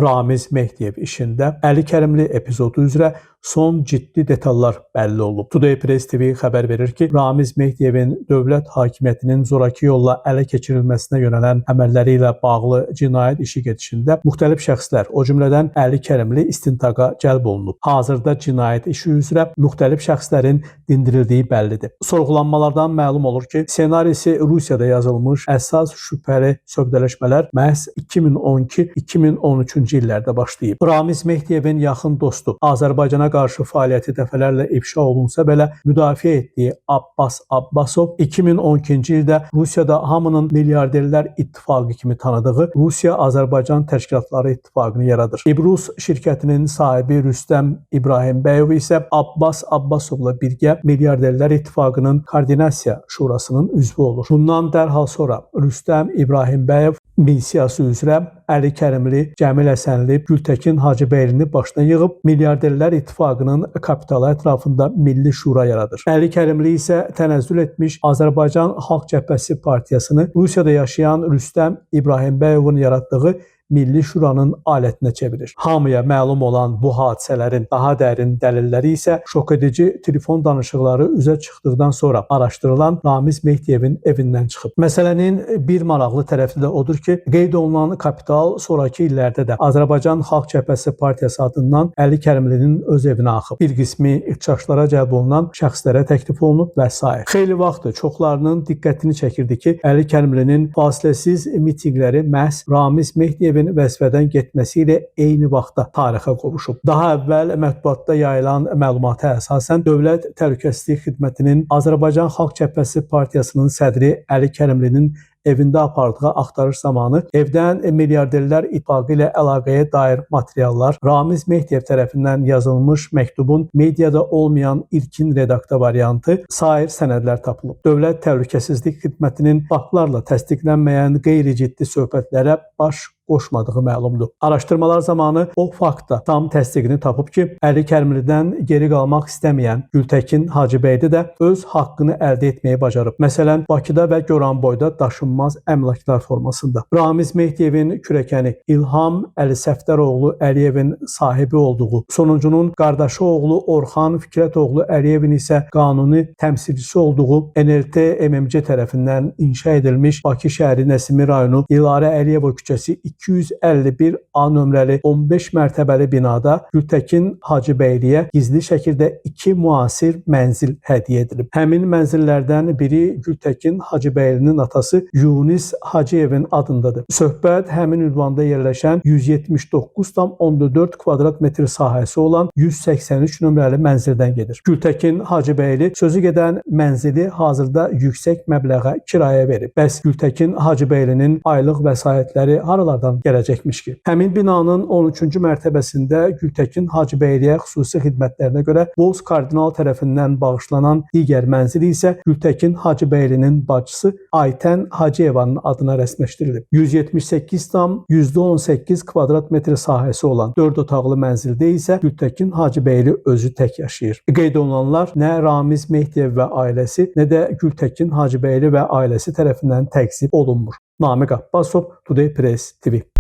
Ramiz Mehdiyev işində Əli Kərimli epizodu üzrə son ciddi detallar bəlli olub. Today Press TV xəbər verir ki, Ramiz Mehdiyevin dövlət hakimiyyətinin zoraki yolla ələ keçirilməsinə yönələn əməlləri ilə bağlı cinayət işi gedişində müxtəlif şəxslər, o cümlədən Əli Kərimli istintaqa cəlb olunub. Hazırda cinayət işi üzrə müxtəlif şəxslərin dindirildiyi bəllidir. Sorğulanmalardan məlum olur ki, ssenarisi Rusiyada yazılmış əsas şübhəli sövdələşmələr məhz 2012-2013-cü illərdə başlayıb. Ramiz Mehdiyevin yaxın dostu, Azərbaycana qarşı fəaliyyəti dəfələrlə ifşa olunsa belə müdafiə etdiyi Abbas Abbasov 2012-ci ildə Rusiyada hamının milyarderlər ittifaqı kimi tanıdığı Rusiya-Azərbaycan Təşkilatları İttifaqını yaradır. İbrus şirkətinin sahibi Rüstəm İbrahimbəyov isə Abbas Abbasovla birgə milyarderlər İttifaqının Koordinasiya Şurasının üzvü olur. Bundan dərhal sonra Rüstəm İbrahimbəyov missiyası üzrə Əli Kərimli, Cəmil Həsənli, Gültəkin Hacıbəylini başına yığıb milyarderlər İttifaqının kapitalı ətrafında Milli Şura yaradır. Əli Kərimli isə tənəzzül etmiş Azərbaycan Xalq Cəbhəsi partiyasını Rusiyada yaşayan Rüstəm İbrahimbəyovun yaratdığı Milli Şuranın alətinə çevirir. Hamıya məlum olan bu hadisələrin daha dərin dəlilləri isə şok edici telefon danışıqları üzə çıxdıqdan sonra araşdırılan Ramiz Mehdiyevin evindən çıxıb. Məsələnin bir maraqlı tərəfi də odur ki, qeyd olunan kapital sonraki illərdə də Azərbaycan Xalq Cəbhəsi partiyası adından Əli Kərimlinin öz evinə axıb. Bir qismi ixtişaşlara cəlb olunan şəxslərə təklif olunub və s. Xeyli vaxtdır çoxlarının diqqətini çəkirdi ki, Əli Kərimlinin fasiləsiz mitinqləri məhz Ramiz Mehdiyevin vəzifədən getməsi ilə eyni vaxtda tarixə qovuşub. Daha əvvəl mətbuatda yayılan məlumata əsasən Dövlət Təhlükəsizlik Xidmətinin Azərbaycan Xalq Cəbhəsi partiyasının sədri Əli Kərimlinin evində apardığı axtarış zamanı evdən milyarderlər ittifaqı ilə əlaqəyə dair materiallar, Ramiz Mehdiyev tərəfindən yazılmış məktubun mediada olmayan ilkin redakta variantı, sair sənədlər tapılıb. Dövlət Təhlükəsizlik Xidmətinin faktlarla təsdiqlənməyən qeyri-ciddi söhbətlərə baş qoşmadığı məlumdur. Araşdırmalar zamanı o faktda tam təsdiqini tapıb ki, Əli Kərimlidən geri qalmaq istəməyən Gültəkin Hacıbəyli də öz haqqını əldə etməyi bacarıb. Məsələn, Bakıda və Goranboyda daşınmaz əmlaklar formasında. Ramiz Mehdiyevin kürəkəni İlham Əli Səfdəroğlu Əliyevin sahibi olduğu, sonuncunun qardaşı oğlu Orxan Fikrətoğlu Əliyevin isə qanuni təmsilçisi olduğu NLT MMC tərəfindən inşa edilmiş Bakı şəhəri Nəsimi rayonu Dilarə Əliyeva küçəsi 251 A nömrəli 15 mərtəbəli binada Gültəkin Hacıbəyliyə gizli şəkildə 2 müasir mənzil hədiyyə edilib. Həmin mənzillərdən biri Gültəkin Hacıbəylinin atası Yunis Hacıyevin adındadır. Söhbət həmin ünvanda yerləşən 179,4 kvadrat metr sahəsi olan 183 nömrəli mənzildən gedir. Gültəkin Hacıbəyli sözü gedən mənzili hazırda yüksək məbləğə kirayə verib. Bəs Gültəkin Hacıbəylinin aylıq vəsaitləri haralardan gələcəkmiş ki? Həmin binanın 13-cü mərtəbəsində Gültəkin Hacıbəyliyə xüsusi xidmətlərinə görə Boz Kardinal tərəfindən bağışlanan digər mənzili isə Gültəkin Hacıbəylinin bacısı Aytən Hacıyevanın adına rəsmiləşdirilib. 178,18 kvadrat metr sahəsi olan 4 otaqlı mənzildə isə Gültəkin Hacıbəyli özü tək yaşayır. Qeyd olunanlar nə Ramiz Mehdiyev və ailəsi, nə də Gültəkin Hacıbəyli və ailəsi tərəfindən təqsib olunmur. Namiq Abbasov, Today Press TV.